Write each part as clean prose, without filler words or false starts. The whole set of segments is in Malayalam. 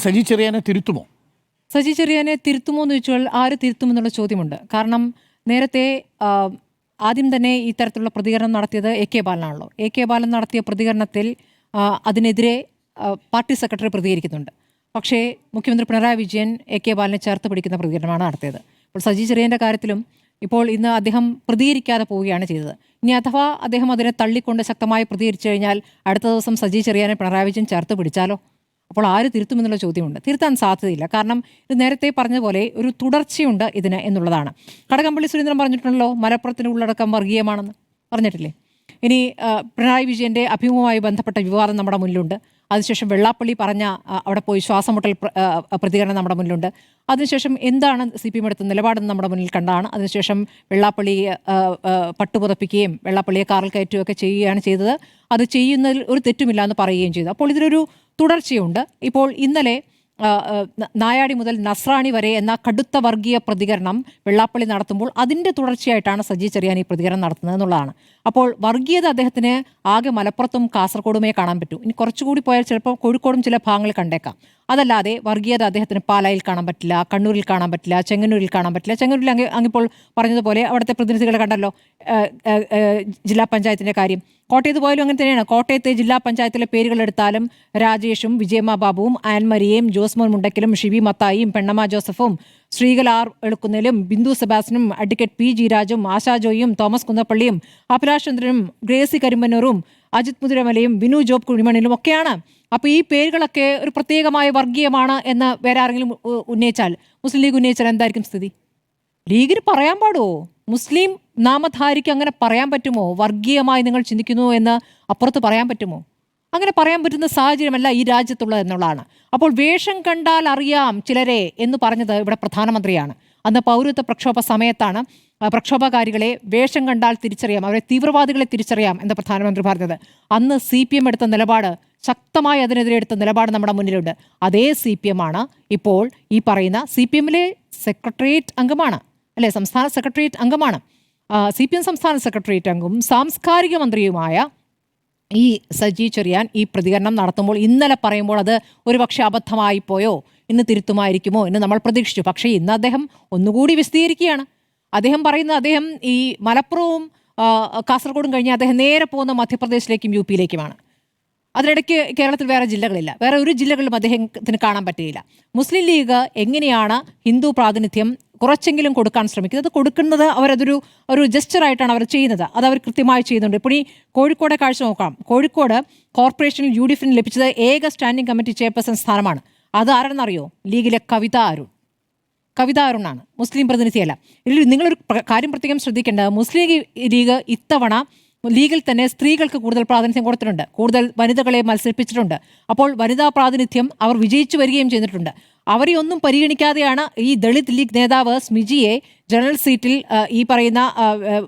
സജി ചെറിയാനെ തിരുത്തുമോ? സജി ചെറിയാനെ തിരുത്തുമോ എന്ന് ചോദിച്ചാൽ ആര് തിരുത്തുമെന്നുള്ള ചോദ്യമുണ്ട്. കാരണം നേരത്തെ ആദ്യം തന്നെ ഇത്തരത്തിലുള്ള പ്രതികരണം നടത്തിയത് എ കെ ബാലനാണല്ലോ. എ കെ ബാലൻ നടത്തിയ പ്രതികരണത്തിൽ അതിനെതിരെ പാർട്ടി സെക്രട്ടറി പ്രതികരിക്കുന്നുണ്ട്. പക്ഷേ മുഖ്യമന്ത്രി പിണറായി വിജയൻ എ കെ ബാലനെ ചേർത്ത് പിടിക്കുന്ന പ്രതികരണമാണ് നടത്തിയത്. ഇപ്പോൾ സജി ചെറിയാൻ്റെ കാര്യത്തിലും ഇപ്പോൾ ഇന്ന് അദ്ദേഹം പ്രതികരിക്കാതെ പോവുകയാണ് ചെയ്തത്. ഇനി അഥവാ അദ്ദേഹം അതിനെ തള്ളിക്കൊണ്ട് ശക്തമായി പ്രതികരിച്ചു കഴിഞ്ഞാൽ അടുത്ത ദിവസം സജി ചെറിയാനെ പിണറായി വിജയൻ ചേർത്ത് പിടിച്ചാലോ? അപ്പോൾ ആര് തിരുത്തുമെന്നുള്ള ചോദ്യമുണ്ട്. തിരുത്താൻ സാധ്യതയില്ല. കാരണം ഇത് നേരത്തെ പറഞ്ഞതുപോലെ ഒരു തുടർച്ചയുണ്ട് ഇതിന് എന്നുള്ളതാണ്. കടകംപള്ളി സുരേന്ദ്രൻ പറഞ്ഞിട്ടുണ്ടല്ലോ, മലപ്പുറത്തിന് ഉള്ളടക്കം വർഗീയമാണെന്ന് പറഞ്ഞിട്ടില്ലേ? ഇനി പിണറായി വിജയൻ്റെ അഭിമുഖവുമായി ബന്ധപ്പെട്ട വിവാദം നമ്മുടെ മുന്നിലുണ്ട്. അതിനുശേഷം വെള്ളാപ്പള്ളി പറഞ്ഞ അവിടെ പോയി ശ്വാസമുട്ടൽ പ്രതികരണം നമ്മുടെ മുന്നിലുണ്ട്. അതിനുശേഷം എന്താണ് CPM എടുത്ത നിലപാടെന്ന് നമ്മുടെ മുന്നിൽ കണ്ടാണ്. അതിനുശേഷം വെള്ളാപ്പള്ളി പട്ടുപുതപ്പിക്കുകയും വെള്ളാപ്പള്ളിയെ കാറിൽ കയറ്റുകയൊക്കെ ചെയ്യുകയാണ് ചെയ്തത്. അത് ചെയ്യുന്നതിൽ ഒരു തെറ്റുമില്ല എന്ന് പറയുകയും ചെയ്തു. അപ്പോൾ ഇതിലൊരു തുടർച്ചയുണ്ട്. ഇപ്പോൾ ഇന്നലെ നായാടി മുതൽ നസ്രാണി വരെ എന്ന കടുത്ത വർഗീയ പ്രതികരണം വെള്ളാപ്പള്ളി നടത്തുമ്പോൾ അതിൻ്റെ തുടർച്ചയായിട്ടാണ് സജി ചെറിയാൻ ഈ പ്രതികരണം നടത്തുന്നത് എന്നുള്ളതാണ്. അപ്പോൾ വർഗീയത അദ്ദേഹത്തിന് ആകെ മലപ്പുറത്തും കാസർഗോഡുമേ കാണാൻ പറ്റൂ. ഇനി കുറച്ചുകൂടി പോയാൽ ചിലപ്പോൾ കോഴിക്കോടും ചില ഭാഗങ്ങളിൽ കണ്ടേക്കാം. അതല്ലാതെ വർഗീയത അദ്ദേഹത്തിന് പാലായിൽ കാണാൻ പറ്റില്ല, കണ്ണൂരിൽ കാണാൻ പറ്റില്ല, ചെങ്ങന്നൂരിൽ കാണാൻ പറ്റില്ല. ചെങ്ങന്നൂരിൽ അങ്ങിപ്പോൾ പറഞ്ഞതുപോലെ അവിടുത്തെ പ്രതിനിധികളെ കണ്ടല്ലോ, ജില്ലാ പഞ്ചായത്തിൻ്റെ കാര്യം. കോട്ടയത്ത് പോയാലും അങ്ങനെ തന്നെയാണ്. കോട്ടയത്തെ ജില്ലാ പഞ്ചായത്തിലെ പേരുകൾ എടുത്താലും രാജേഷും വിജയമ്മ ബാബുവും ആൻമരിയയും ജോസ്മോൻ മുണ്ടക്കലും ഷിബി മത്തായിയും പെണ്ണമ്മ ജോസഫും ശ്രീകല ആർ എളുക്കുന്നേലും ബിന്ദു സെബാസ്റ്റനും അഡ്വക്കേറ്റ് P G രാജും ആശാ ജോയും തോമസ് കുന്നപ്പള്ളിയും അഭിലാഷ് ചന്ദ്രനും ഗ്രേസി കരിമ്പന്നൂറും അജിത് മുതിരമലയും വിനു ജോബ് കുഴിമണിലും ഒക്കെയാണ്. അപ്പോൾ ഈ പേരുകളൊക്കെ ഒരു പ്രത്യേകമായ വർഗീയമാണ് എന്ന് വേറെ ആരെങ്കിലും ഉന്നയിച്ചാൽ, മുസ്ലിം ലീഗ് ഉന്നയിച്ചാൽ എന്തായിരിക്കും സ്ഥിതി? ലീഗിന് പറയാൻ പാടുമോ? മുസ്ലിം നാമധാരിക്ക് അങ്ങനെ പറയാൻ പറ്റുമോ? വർഗീയമായി നിങ്ങൾ ചിന്തിക്കുന്നു എന്ന് അപ്പുറത്ത് പറയാൻ പറ്റുമോ? അങ്ങനെ പറയാൻ പറ്റുന്ന സാഹചര്യമല്ല ഈ രാജ്യത്തുള്ളത് എന്നുള്ളതാണ്. അപ്പോൾ വേഷം കണ്ടാൽ അറിയാം ചിലരെ എന്ന് പറഞ്ഞത് ഇവിടെ പ്രധാനമന്ത്രിയാണ്. അന്ന് പൗരത്വ പ്രക്ഷോഭ സമയത്താണ് പ്രക്ഷോഭകാരികളെ വേഷം കണ്ടാൽ തിരിച്ചറിയാം, അവരെ തീവ്രവാദികളെ തിരിച്ചറിയാം എന്ന് പ്രധാനമന്ത്രി പറഞ്ഞത്. അന്ന് CPM എടുത്ത നിലപാട്, ശക്തമായി അതിനെതിരെ എടുത്ത നിലപാട് നമ്മുടെ മുന്നിലുണ്ട്. അതേ CPM ആണ് ഇപ്പോൾ ഈ പറയുന്ന CPM-ലെ സെക്രട്ടേറിയറ്റ് അംഗമാണ്, അല്ലെ, സംസ്ഥാന സെക്രട്ടേറിയറ്റ് അംഗമാണ്. CPM സംസ്ഥാന സെക്രട്ടേറിയറ്റ് അംഗവും സാംസ്കാരിക മന്ത്രിയുമായ ഈ സജി ചെറിയാൻ ഈ പ്രതികരണം നടത്തുമ്പോൾ ഇന്നലെ പറയുമ്പോൾ അത് ഒരുപക്ഷെ അബദ്ധമായി പോയോ, ഇന്ന് തിരുത്തുമായിരിക്കുമോ എന്ന് നമ്മൾ പ്രതീക്ഷിച്ചു. പക്ഷേ ഇന്ന് അദ്ദേഹം ഒന്നുകൂടി വിശദീകരിക്കുകയാണ്. അദ്ദേഹം പറയുന്നത് അദ്ദേഹം ഈ മലപ്പുറവും കാസർഗോഡും കഴിഞ്ഞ് അദ്ദേഹം നേരെ പോകുന്ന മധ്യപ്രദേശിലേക്കും UP യിലേക്കുമാണ്. അതിനിടയ്ക്ക് കേരളത്തിൽ വേറെ ജില്ലകളില്ല, വേറെ ഒരു ജില്ലകളിലും അദ്ദേഹത്തിന് കാണാൻ പറ്റുകയില്ല. മുസ്ലിം ലീഗ് എങ്ങനെയാണ് ഹിന്ദു പ്രാതിനിധ്യം കുറച്ചെങ്കിലും കൊടുക്കാൻ ശ്രമിക്കുന്നത്, അത് കൊടുക്കുന്നത് ഒരു ജസ്റ്ററായിട്ടാണ് അവർ ചെയ്യുന്നത്. അത് അവർ കൃത്യമായി ചെയ്യുന്നുണ്ട്. ഇപ്പോൾ ഈ കോഴിക്കോടെ കാഴ്ച നോക്കാം. കോഴിക്കോട് കോർപ്പറേഷനിൽ UDF-ന് ലഭിച്ചത് ഏക സ്റ്റാൻഡിംഗ് കമ്മിറ്റി ചെയർപേഴ്സൺ സ്ഥാനമാണ്. അത് ആരെന്നറിയോ? ലീഗിലെ കവിത അരുണാണ്, മുസ്ലിം പ്രതിനിധിയല്ല. ഇതിൽ നിങ്ങളൊരു കാര്യം പ്രത്യേകം ശ്രദ്ധിക്കേണ്ടത്, മുസ്ലിം ലീഗ് ഇത്തവണ ലീഗിൽ തന്നെ സ്ത്രീകൾക്ക് കൂടുതൽ പ്രാതിനിധ്യം കൊടുത്തിട്ടുണ്ട്, കൂടുതൽ വനിതകളെ മത്സരിപ്പിച്ചിട്ടുണ്ട്. അപ്പോൾ വനിതാ പ്രാതിനിധ്യം അവർ വിജയിച്ചു വരികയും ചെയ്തിട്ടുണ്ട്. അവരെ ഒന്നും പരിഗണിക്കാതെയാണ് ഈ ദളിത് ലീഗ് നേതാവ് സ്മിജിയെ ജനറൽ സീറ്റിൽ ഈ പറയുന്ന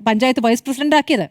പഞ്ചായത്ത് വൈസ് പ്രസിഡന്റ് ആക്കിയത്.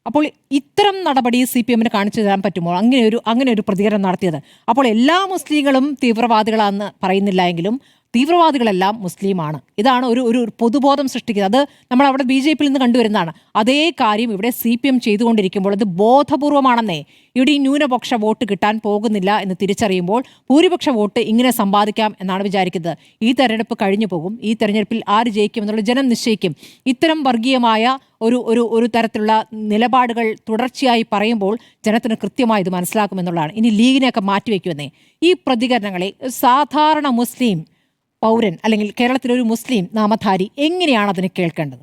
അപ്പോൾ ഇത്തരം നടപടി CPM-ന് കാണിച്ചു തരാൻ പറ്റുമോ? അങ്ങനെ ഒരു പ്രതികരണം നടത്തിയത്. അപ്പോൾ എല്ലാ മുസ്ലിങ്ങളും തീവ്രവാദികളാണെന്ന് പറയുന്നില്ല എങ്കിലും തീവ്രവാദികളെല്ലാം മുസ്ലിമാണ്. ഇതാണ് ഒരു പൊതുബോധം സൃഷ്ടിക്കുന്നത്. അത് നമ്മൾ അവിടെ BJP-യിൽ നിന്ന് കണ്ടുവരുന്നതാണ്. അതേ കാര്യം ഇവിടെ CPM ചെയ്തുകൊണ്ടിരിക്കുമ്പോൾ അത് ബോധപൂർവമാണെന്നേ. ഇവിടെ ഈ ന്യൂനപക്ഷ വോട്ട് കിട്ടാൻ പോകുന്നില്ല എന്ന് തിരിച്ചറിയുമ്പോൾ ഭൂരിപക്ഷ വോട്ട് ഇങ്ങനെ സമ്പാദിക്കാം എന്നാണ് വിചാരിക്കുന്നത്. ഈ തെരഞ്ഞെടുപ്പ് കഴിഞ്ഞു പോകും. ഈ തെരഞ്ഞെടുപ്പിൽ ആര് ജയിക്കും എന്നുള്ള ജനം നിശ്ചയിക്കും. ഇത്തരം വർഗീയമായ ഒരു തരത്തിലുള്ള നിലപാടുകൾ തുടർച്ചയായി പറയുമ്പോൾ ജനത്തിന് കൃത്യമായി ഇത് മനസ്സിലാക്കുമെന്നുള്ളതാണ്. ഇനി ലീഗിനെയൊക്കെ മാറ്റിവെക്കുമെന്നേ. ഈ പ്രതികരണങ്ങളെ സാധാരണ മുസ്ലിം പൗരൻ അല്ലെങ്കിൽ കേരളത്തിലൊരു മുസ്ലിം നാമധാരി എങ്ങനെയാണ് അതിനെ കേൾക്കേണ്ടത്?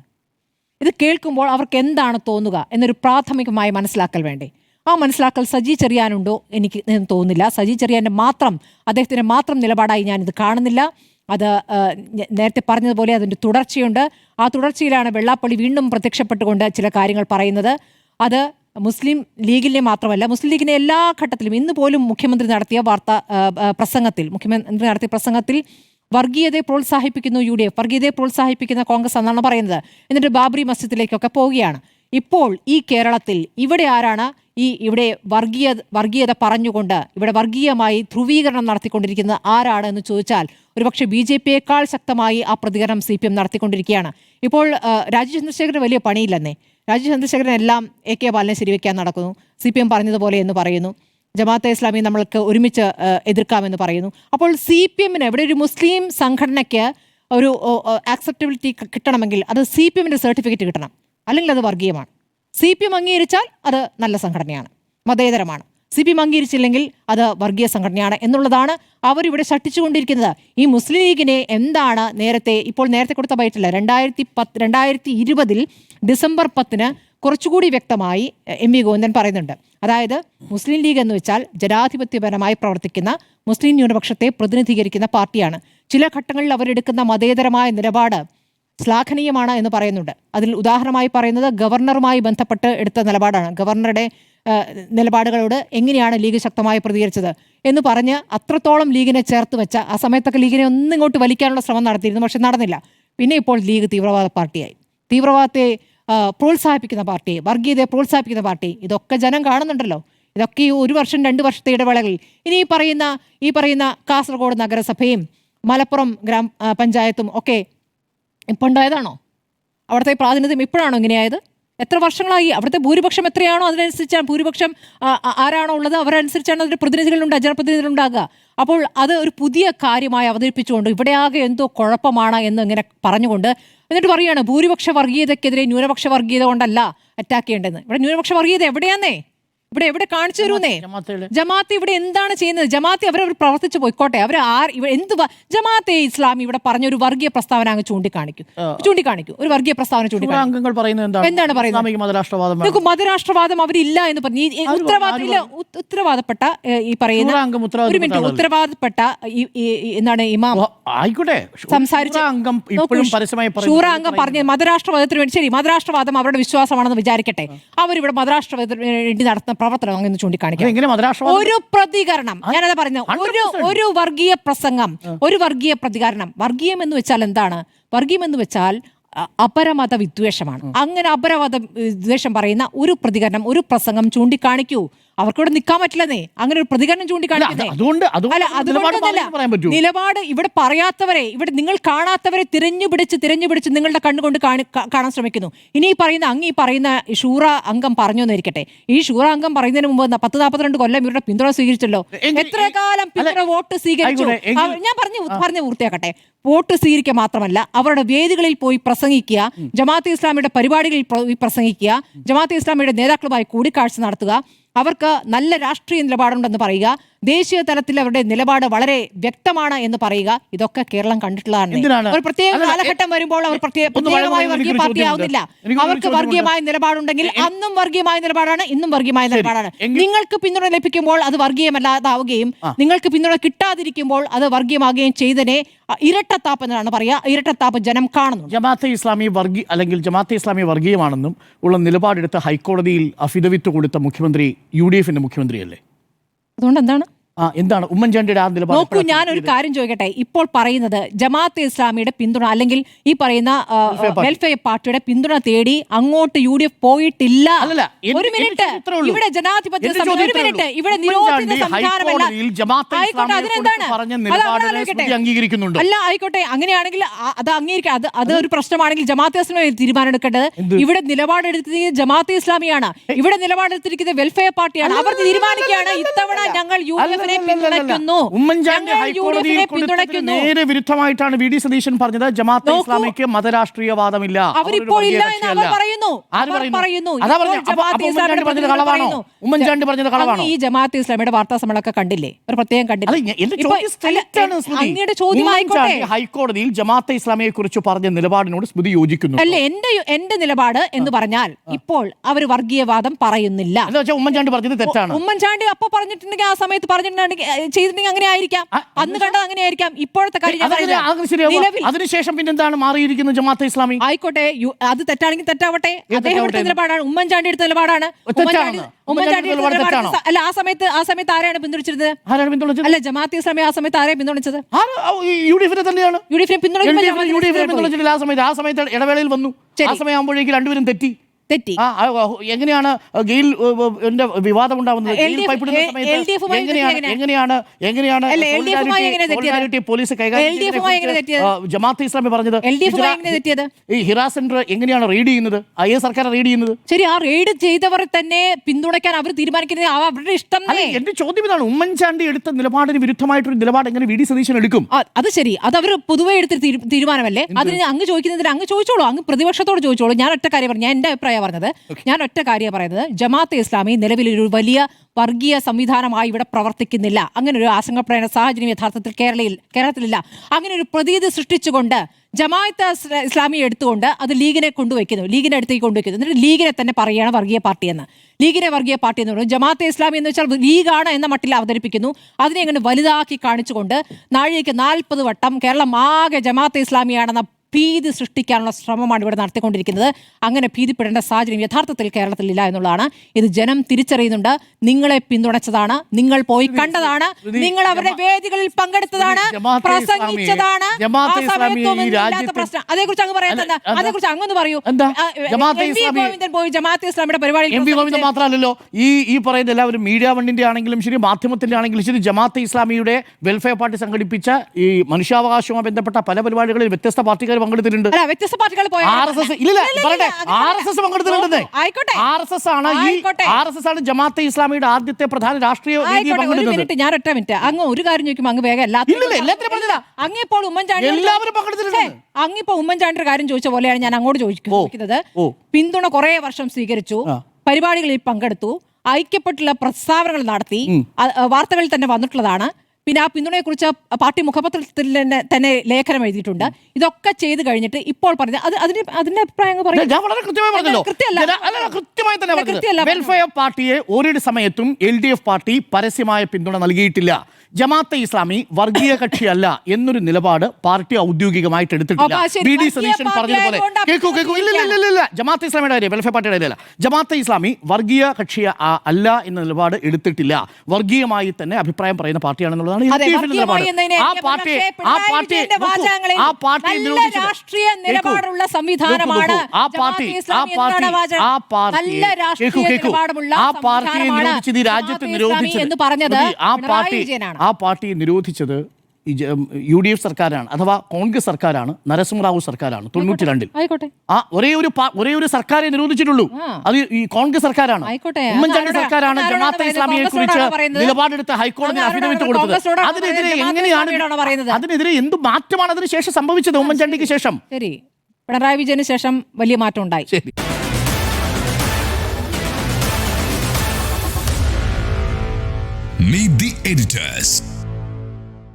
ഇത് കേൾക്കുമ്പോൾ അവർക്ക് എന്താണ് തോന്നുക എന്നൊരു പ്രാഥമികമായി മനസ്സിലാക്കൽ വേണ്ടേ? ആ മനസ്സിലാക്കൽ സജി ചെറിയാനുണ്ടോ? എനിക്ക് തോന്നുന്നില്ല. സജി ചെറിയാൻ്റെ അദ്ദേഹത്തിൻ്റെ മാത്രം നിലപാടായി ഞാനിത് കാണുന്നില്ല. അത് നേരത്തെ പറഞ്ഞതുപോലെ അതിൻ്റെ തുടർച്ചയുണ്ട്. ആ തുടർച്ചയിലാണ് വെള്ളാപ്പള്ളി വീണ്ടും പ്രത്യക്ഷപ്പെട്ടുകൊണ്ട് ചില കാര്യങ്ങൾ പറയുന്നത്. അത് മുസ്ലിം ലീഗിനെ മാത്രമല്ല, മുസ്ലിം ലീഗിനെ എല്ലാ ഘട്ടത്തിലും, ഇന്ന് പോലും മുഖ്യമന്ത്രി നടത്തിയ പ്രസംഗത്തിൽ വർഗീയതയെ പ്രോത്സാഹിപ്പിക്കുന്നു UDF, വർഗീയതയെ പ്രോത്സാഹിപ്പിക്കുന്ന കോൺഗ്രസ് എന്നാണ് പറയുന്നത്. എന്നിട്ട് ബാബറി മസ്ജിദിലേക്കൊക്കെ പോവുകയാണ്. ഇപ്പോൾ ഈ കേരളത്തിൽ ഇവിടെ ആരാണ് ഇവിടെ വർഗീയത പറഞ്ഞുകൊണ്ട് ഇവിടെ വർഗീയമായി ധ്രുവീകരണം നടത്തിക്കൊണ്ടിരിക്കുന്നത് ആരാണ് എന്ന് ചോദിച്ചാൽ ഒരുപക്ഷെ BJP-യേക്കാൾ ശക്തമായി ആ പ്രതികരണം CPM നടത്തിക്കൊണ്ടിരിക്കുകയാണ്. ഇപ്പോൾ രാജീവ് ചന്ദ്രശേഖരന് വലിയ പണിയില്ലെന്നേ. രാജീവ് ചന്ദ്രശേഖരൻ എല്ലാം AK ബാലനെ ശരിവെക്കാൻ നടക്കുന്നു. CPM പറഞ്ഞതുപോലെ എന്ന് പറയുന്നു. ജമാഅത്തെ ഇസ്ലാമി നമ്മൾക്ക് ഒരുമിച്ച് എതിർക്കാമെന്ന് പറയുന്നു. അപ്പോൾ CPM ഇവിടെ ഒരു മുസ്ലിം സംഘടനയ്ക്ക് ഒരു ആക്സെപ്റ്റബിലിറ്റി കിട്ടണമെങ്കിൽ അത് CPM സർട്ടിഫിക്കറ്റ് കിട്ടണം, അല്ലെങ്കിൽ അത് വർഗീയമാണ്. CPM അംഗീകരിച്ചാൽ അത് നല്ല സംഘടനയാണ്, മതേതരമാണ്. CPM അംഗീകരിച്ചില്ലെങ്കിൽ അത് വർഗീയ സംഘടനയാണ് എന്നുള്ളതാണ് അവരിവിടെ ശഠിച്ചുകൊണ്ടിരിക്കുന്നത്. ഈ മുസ്ലിം ലീഗിനെ എന്താണ് നേരത്തെ കൊടുത്ത ബൈറ്റില്ല 2020 ഡിസംബർ 10 കുറച്ചുകൂടി വ്യക്തമായി MV ഗോവിന്ദൻ പറയുന്നുണ്ട്. അതായത് മുസ്ലിം ലീഗ് എന്ന് വെച്ചാൽ ജനാധിപത്യപരമായി പ്രവർത്തിക്കുന്ന മുസ്ലിം ന്യൂനപക്ഷത്തെ പ്രതിനിധീകരിക്കുന്ന പാർട്ടിയാണ്. ചില ഘട്ടങ്ങളിൽ അവരെടുക്കുന്ന മതേതരമായ നിലപാട് ശ്ലാഘനീയമാണ് എന്ന് പറയുന്നുണ്ട്. അതിൽ ഉദാഹരണമായി പറയുന്നത് ഗവർണറുമായി ബന്ധപ്പെട്ട് എടുത്ത നിലപാടാണ്. ഗവർണറുടെ നിലപാടുകളോട് എങ്ങനെയാണ് ലീഗ് ശക്തമായി പ്രതികരിച്ചത് എന്ന് പറഞ്ഞ് അത്രത്തോളം ലീഗിനെ ചേർത്ത് വെച്ച ആ സമയത്തൊക്കെ ലീഗിനെ ഒന്നിങ്ങോട്ട് വലിക്കാനുള്ള ശ്രമം നടത്തിയിരുന്നു, പക്ഷെ നടന്നില്ല. പിന്നെ ഇപ്പോൾ ലീഗ് തീവ്രവാദ പാർട്ടിയായി, തീവ്രവാദത്തെ പ്രോത്സാഹിപ്പിക്കുന്ന പാർട്ടി, വർഗീയതയെ പ്രോത്സാഹിപ്പിക്കുന്ന പാർട്ടി. ഇതൊക്കെ ജനം കാണുന്നുണ്ടല്ലോ. ഇതൊക്കെ ഈ 1 വർഷം 2 വർഷത്തെ ഇടവേളകളിൽ ഇനി ഈ പറയുന്ന കാസർഗോഡ് നഗരസഭയും മലപ്പുറം പഞ്ചായത്തും ഒക്കെ ഇപ്പം ഉണ്ടായതാണോ? അവിടുത്തെ പ്രാതിനിധ്യം ഇപ്പോഴാണോ ഇങ്ങനെയായത്? എത്ര വർഷങ്ങളായി? അവിടുത്തെ ഭൂരിപക്ഷം എത്രയാണോ അതിനനുസരിച്ചാണ് ഭൂരിപക്ഷം ആരാണോ ഉള്ളത് അവരനുസരിച്ചാണ് അതിൻ്റെ പ്രതിനിധികളുണ്ടാകുക, ജനപ്രതിനിധികളുണ്ടാകുക. അപ്പോൾ അത് ഒരു പുതിയ കാര്യമായി അവതരിപ്പിച്ചുകൊണ്ട് ഇവിടെയാകെ എന്തോ കുഴപ്പമാണ് എന്ന് ഇങ്ങനെ പറഞ്ഞുകൊണ്ട് എന്നിട്ട് പറയുകയാണ് ഭൂരിപക്ഷ വർഗീയതയ്ക്കെതിരെ ന്യൂനപക്ഷ വർഗീയത കൊണ്ടല്ല അറ്റാക്ക് ചെയ്യേണ്ടതെന്ന്. ഇവിടെ ന്യൂനപക്ഷ വർഗീയത എവിടെയാന്നേ? ഇവിടെ കാണിച്ചു തരുന്നേ. ജമാഅത്ത് ഇവിടെ എന്താണ് ചെയ്യുന്നത്? ജമാഅത്ത് അവരവർ പ്രവർത്തിച്ചു പോയിക്കോട്ടെ. ജമാഅത്തെ ഇസ്ലാമി ഇവിടെ പറഞ്ഞ ഒരു വർഗീയ പ്രസ്താവന അങ്ങ് ചൂണ്ടിക്കാണിക്കൂ ഒരു വർഗീയ പ്രസ്താവന എന്താണ് പറയുന്നത്? മതരാഷ്ട്രവാദം അവരില്ല എന്ന് പറഞ്ഞു. ഉത്തരവാദപ്പെട്ട ഈ പറയുന്ന ഉത്തരവാദപ്പെട്ട എന്താണ് ഇമാം സംസാരിച്ച ഷൂറ അംഗം പറഞ്ഞ മതരാഷ്ട്രവാദത്തിന് വേണ്ടി, ശരി മതരാഷ്ട്രവാദം അവരുടെ വിശ്വാസമാണെന്ന് വിചാരിക്കട്ടെ, അവരിവിടെ മതരാഷ്ട്രവാദത്തിന് വേണ്ടി നടത്തുന്ന പ്രവർത്തനം അങ്ങനെ ചൂണ്ടിക്കാണിക്കാം. ഒരു പ്രതികരണം, ഞാനത് പറയുന്നത്, ഒരു വർഗീയ പ്രസംഗം, ഒരു വർഗീയ പ്രതികരണം. വർഗീയം എന്ന് വെച്ചാൽ എന്താണ്? വർഗീയം എന്ന് വെച്ചാൽ അപരമത വിദ്വേഷമാണ്. അങ്ങനെ അപരമത വിദ്വേഷം പറയുന്ന ഒരു പ്രതികരണം, ഒരു പ്രസംഗം ചൂണ്ടിക്കാണിക്കൂ. അവർക്കിവിടെ നിൽക്കാൻ പറ്റില്ലെന്നേ, അങ്ങനെ ഒരു പ്രതികരണം ചൂണ്ടിക്കാണിക്കുന്നേ. നിലപാട് ഇവിടെ പറയാത്തവരെ, ഇവിടെ നിങ്ങൾ കാണാത്തവരെ തിരഞ്ഞുപിടിച്ച് നിങ്ങളുടെ കണ്ണുകൊണ്ട് കാണാൻ ശ്രമിക്കുന്നു. ഇനി ഈ പറയുന്ന ഷൂറ അംഗം പറഞ്ഞു എന്നിരിക്കട്ടെ. ഈ ഷൂറ അംഗം പറയുന്നതിന് മുമ്പ് 10-42 കൊല്ലം ഇവരുടെ പിന്തുണ സ്വീകരിച്ചല്ലോ. എത്ര കാലം പിന്തുണ വോട്ട് സ്വീകരിച്ചു? ഞാൻ പറഞ്ഞു പൂർത്തിയാക്കട്ടെ. വോട്ട് സ്വീകരിക്കുക മാത്രമല്ല, അവരുടെ വേദികളിൽ പോയി പ്രസംഗിക്കുക, ജമാഅത്തെ ഇസ്ലാമിയുടെ പരിപാടികളിൽ പോയി പ്രസംഗിക്കുക, ജമാഅത്തെ ഇസ്ലാമിയുടെ നേതാക്കളുമായി കൂടിക്കാഴ്ച നടത്തുക, അവർക്ക് നല്ല രാഷ്ട്രീയ നിലപാടുണ്ടെന്ന് പറയുക, ദേശീയ തലത്തിൽ അവരുടെ നിലപാട് വളരെ വ്യക്തമാണ് എന്ന് പറയുക. ഇതൊക്കെ കേരളം കണ്ടിട്ടുള്ളതാണ്. ഒരു പ്രത്യേക കാലഘട്ടം വരുമ്പോൾ അവർ പ്രത്യേകമായി വർഗീയ പാർട്ടി ആവുന്നില്ല. അവർക്ക് വർഗീയമായ നിലപാടുണ്ടെങ്കിൽ അന്നും വർഗീയമായ നിലപാടാണ്, ഇന്നും വർഗീയമായ നിലപാടാണ്. നിങ്ങൾക്ക് പിന്തുണ ലഭിക്കുമ്പോൾ അത് വർഗീയമല്ലാതാവുകയും നിങ്ങൾക്ക് പിന്തുണ കിട്ടാതിരിക്കുമ്പോൾ അത് വർഗീയമാകുകയും ചെയ്തതിനെ ഇരട്ടത്താപ്പ് എന്നാണ് പറയുക. ഇരട്ടത്താപ്പ് ജനം കാണുന്നു. ജമാഅത്തെ ഇസ്ലാമി വർഗീയമാണെന്നും ഉള്ള നിലപാടെടുത്ത് ഹൈക്കോടതിയിൽ അഫിഡവിറ്റ് കൊടുത്ത മുഖ്യമന്ത്രി UDF മുഖ്യമന്ത്രിയല്ലേ? അതുകൊണ്ട് എന്താണ് ഉമ്മൻചാണ്ടിയുടെ ആ നിലപാട്? നോക്കൂ, ഞാനൊരു കാര്യം ചോദിക്കട്ടെ. ഇപ്പോൾ പറയുന്നത് ജമാഅത്തെ ഇസ്ലാമിയുടെ പിന്തുണ അല്ലെങ്കിൽ ഈ പറയുന്ന വെൽഫെയർ പാർട്ടിയുടെ പിന്തുണ തേടി അങ്ങോട്ട് UDF പോയിട്ടില്ല. ഒരു മിനിറ്റ്, ഇവിടെ ജനാധിപത്യ ഇവിടെ നിരോധിത സംവിധാനമല്ല. അല്ല, ആയിക്കോട്ടെ, അങ്ങനെയാണെങ്കിൽ അത് അംഗീകരിക്കാം. അത് ഒരു പ്രശ്നമാണെങ്കിൽ ജമാഅത്തെ ഇസ്ലാമി തീരുമാനം എടുക്കേണ്ടത്. ഇവിടെ നിലപാടെടുത്തിരിക്കുന്നത് ജമാഅത്തെ ഇസ്ലാമിയാണ്, ഇവിടെ നിലപാടെടുത്തിരിക്കുന്നത് വെൽഫെയർ പാർട്ടിയാണ്. അവർ തീരുമാനിക്കുകയാണ് ഇത്തവണ ഞങ്ങൾ UDF ഉമ്മൻചാണ്ടി ഹൈക്കോടതിയിൽ കൊടുത്തതിന് നേരെ വിരുദ്ധമായിട്ടാണ് VD സതീശൻ പറഞ്ഞത് ജമാഅത്തെ ഇസ്ലാമിക്ക് മതരാഷ്ട്രീയവാദമില്ല. ഉമ്മൻചാണ്ടി പറഞ്ഞത് കളവാണോ? ഈ ജമാഅത്തെ ഇസ്ലാമിയുടെ വാർത്താ സമ്മേളനമൊക്കെ കണ്ടില്ലേ? ഒരു പ്രത്യേകം കണ്ടില്ലേ? ഹൈക്കോടതിയിൽ ജമാഅത്തെ ഇസ്ലാമിയെ കുറിച്ച് പറഞ്ഞ നിലപാടിനോട് സ്മൃതി യോജിക്കുന്നു. അല്ലേ, എന്റെ നിലപാട് എന്ന് പറഞ്ഞാൽ ഇപ്പോൾ അവർ വർഗീയവാദം പറയുന്നില്ല. ഉമ്മൻചാണ്ടി പറഞ്ഞത് തെറ്റാണ്. ഉമ്മൻചാണ്ടി അപ്പൊ പറഞ്ഞിട്ടുണ്ടെങ്കിൽ ആ സമയത്ത് ചെയ്തിട്ടുണ്ടെങ്കിൽ അങ്ങനെ ആയിരിക്കാം, അന്ന് കണ്ടത് അങ്ങനെ ആയിരിക്കാം. ഇപ്പോഴത്തെ കാര്യം അതിനുശേഷം പിന്നെന്താണ് മാറിയിരിക്കുന്നത് ജമാഅത്തെ ഇസ്ലാമി? ആയിക്കോട്ടെ, അത് തെറ്റാണെങ്കിൽ തെറ്റാവട്ടെ. അദ്ദേഹം എടുത്ത നിലപാടാണ്, ഉമ്മൻചാണ്ടി എടുത്ത നിലപാടാണ്. അല്ല, ആ സമയത്ത് ആരെയാണ് പിന്തുണച്ചിരുന്നത്? അല്ല, ജമാഅത്തെ ഇസ്ലാമി ആ സമയത്ത് ആരെയാണ് പിന്തുണച്ചത്? UDF തന്നെയാണ്. UDF പിന്തുണച്ചിട്ടില്ല. ആ സമയത്ത് ഇടവേളയിൽ വന്നു. ആ സമയം ആകുമ്പോഴേക്ക് രണ്ടുപേരും തെറ്റി. തെറ്റി. എങ്ങനെയാണ് ഗെയിൽ വിവാദം ഉണ്ടാവുന്നത്? പോലീസ് ജമാഅത്തെ ഇസ്ലാമി പറഞ്ഞത് ഈ ഹിറാ സെന്റർ എങ്ങനെയാണ് റെയ്ഡ് ചെയ്യുന്നത്? സർക്കാർ റെയ്ഡ് ചെയ്യുന്നത്? ശരി, ആ റെയ്ഡ് ചെയ്തവരെ തന്നെ പിന്തുണയ്ക്കാൻ അവർ തീരുമാനിക്കുന്നത് അവരുടെ ഇഷ്ടം. എന്റെ ചോദ്യം ഇതാണ്, ഉമ്മൻചാണ്ടി എടുത്ത നിലപാടിന് വിരുദ്ധമായിട്ടൊരു നിലപാട് എങ്ങനെ വി ഡി സതീശൻ എടുക്കും? അത് ശരി, അത് അവർ പൊതുവെ എടുത്ത തീരുമാനമല്ലേ? അതിന് അങ്ങ് ചോദിക്കുന്നതിന് അങ്ങ് ചോദിച്ചോളൂ, അങ്ങ് പ്രതിപക്ഷത്തോട് ചോദിച്ചോളൂ. ഞാൻ ഒറ്റ കാര്യം പറഞ്ഞു, ഞാൻ എന്റെ അഭിപ്രായം പറഞ്ഞത്. ഞാൻ ഒറ്റ കാര്യം പറയുന്നത്, ജമാഅത്തെ ഇസ്ലാമി നിലവിലൊരു വലിയ വർഗീയ സംവിധാനമായി ഇവിടെ പ്രവർത്തിക്കുന്നില്ല. അങ്ങനെ ഒരു ആശങ്കപ്പെടേണ്ട സാഹചര്യം യഥാർത്ഥത്തിൽ കേരളത്തിലില്ല. അങ്ങനെ ഒരു പ്രതീതി സൃഷ്ടിച്ചുകൊണ്ട് ജമാഅത്തെ ഇസ്ലാമി എടുത്തുകൊണ്ട് അത് ലീഗിനെ കൊണ്ടുവയ്ക്കുന്നു, ലീഗിന്റെ അടുത്തേക്ക് കൊണ്ടുവയ്ക്കുന്നു. എന്നിട്ട് ലീഗിനെ തന്നെ പറയുകയാണ് വർഗീയ പാർട്ടിയെന്ന്. ലീഗിനെ വർഗീയ പാർട്ടി എന്ന് പറയുന്നത് ജമാഅത്തെ ഇസ്ലാമി എന്ന് വെച്ചാൽ ലീഗാണ് എന്ന മട്ടിൽ അവതരിപ്പിക്കുന്നു. അതിനെ അങ്ങനെ വലുതാക്കി കാണിച്ചുകൊണ്ട് നാഴികയ്ക്ക് 40 വട്ടം കേരളം ആകെ ജമാഅത്തെ ഇസ്ലാമിയാണെന്ന ഭീതി സൃഷ്ടിക്കാനുള്ള ശ്രമമാണ് ഇവിടെ നടത്തിക്കൊണ്ടിരിക്കുന്നത്. അങ്ങനെ ഭീതിപ്പെടേണ്ട സാഹചര്യം യഥാർത്ഥത്തിൽ കേരളത്തിലില്ല എന്നുള്ളതാണ്. ഇത് ജനം തിരിച്ചറിയുന്നുണ്ട്. നിങ്ങളെ പിന്തുണച്ചതാണ്, നിങ്ങൾ പോയി കണ്ടതാണ്, നിങ്ങൾ അവരുടെ വേദികളിൽ പങ്കെടുത്തതാണ്, പ്രസംഗിച്ചതാണ്. പ്രശ്നം അതേക്കുറിച്ച് അങ്ങ് പറയുന്നത്, അതേക്കുറിച്ച് അങ്ങൊന്ന് പറയൂ. ഗോവിന്ദൻ പോയി ജമാഅത്തെ ഇസ്ലാമിയുടെ പരിപാടി മാത്രമല്ലല്ലോ ഈ പറയുന്ന എല്ലാവരും മീഡിയ വണ്ണിന്റെ ആണെങ്കിലും ശരി, മാധ്യമത്തിന്റെ ആണെങ്കിലും ശരി, ജമാഅത്തെ ഇസ്ലാമിയുടെ വെൽഫെയർ പാർട്ടി സംഘടിപ്പിച്ച ഈ മനുഷ്യാവകാശവുമായി ബന്ധപ്പെട്ട പല പരിപാടികളിൽ വ്യത്യസ്ത പാർട്ടികൾ പങ്കെടുത്തിട്ടുണ്ട്. വ്യത്യസ്ത പാർട്ടികൾ ആണ് ജമാഅത്തെ ഇസ്ലാമിയുടെ ആദ്യത്തെ പ്രധാന രാഷ്ട്രീയ മിനിറ്റ്. ഞാൻ ഒറ്റ മിനിറ്റ്, അങ്ങ് ഒരു കാര്യം ചോദിക്കുമ്പോൾ അങ്ങ് വേഗം അങ്ങിപ്പോൾ ഉമ്മൻചാണ്ടിയുടെ കാര്യം ചോദിച്ച പോലെയാണ് ഞാൻ അങ്ങോട്ട് ചോദിക്കുന്നത്. പിന്തുണ കുറെ വർഷം സ്വീകരിച്ചു, പരിപാടികളിൽ പങ്കെടുത്തു, ഐക്യപ്പെട്ടുള്ള പ്രസ്താവനകൾ നടത്തി, വാർത്തകളിൽ തന്നെ വന്നിട്ടുള്ളതാണ്. പിന്നെ ആ പിന്തുണയെക്കുറിച്ച് പാർട്ടി മുഖപത്രത്തിൽ തന്നെ ലേഖനം എഴുതിയിട്ടുണ്ട്. ഇതൊക്കെ ചെയ്ത് കഴിഞ്ഞിട്ട് ഇപ്പോൾ പറഞ്ഞ അതിന്റെ അഭിപ്രായം വെൽഫെയർ പാർട്ടിയെ ഒരു സമയത്തും LDF പാർട്ടി പരസ്യമായ പിന്തുണ നൽകിയിട്ടില്ല. ജമാഅത്തെ ഇസ്ലാമി വർഗീയ കക്ഷിയല്ല എന്നൊരു നിലപാട് പാർട്ടി ഔദ്യോഗികമായിട്ട് എടുത്തിട്ടില്ല. വി ഡി സതീശൻ പറഞ്ഞതുപോലെ ജമാഅത്തെ ഇസ്ലാമിയുടെ കാര്യം, വെൽഫെയർ പാർട്ടിയുടെ കാര്യമല്ല. ജമാഅത്തെ ഇസ്ലാമി വർഗീയ കക്ഷി അല്ല എന്ന നിലപാട് എടുത്തിട്ടില്ല. വർഗീയമായി തന്നെ അഭിപ്രായം പറയുന്ന പാർട്ടിയാണെന്നുള്ളതാണ് ആ പാർട്ടിയെ നിരോധിച്ചത് UDF സർക്കാരാണ്, അഥവാ കോൺഗ്രസ് സർക്കാരാണ്, നരസിംഹറാവു സർക്കാരാണ് 92-ൽ. ഒരേ ഒരു സർക്കാരെ നിരോധിച്ചിട്ടുള്ളൂ, അത് ഈ കോൺഗ്രസ് സർക്കാരാണ്. ഉമ്മൻചാണ്ടി സർക്കാരാണ് ജമാഅത്തെ ഇസ്ലാമിയെ കുറിച്ച് നിലപാടെടുത്ത് ഹൈക്കോടതി അഫിഡവിറ്റ് കൊടുത്തത്. അതിനെതിരെ എന്ത് മാറ്റമാണ് അതിന് ശേഷം സംഭവിച്ചത്? ഉമ്മൻചാണ്ടിക്ക് ശേഷം ശരി, പിണറായി വിജയന് ശേഷം വലിയ മാറ്റം ഉണ്ടായി. Meet the editors.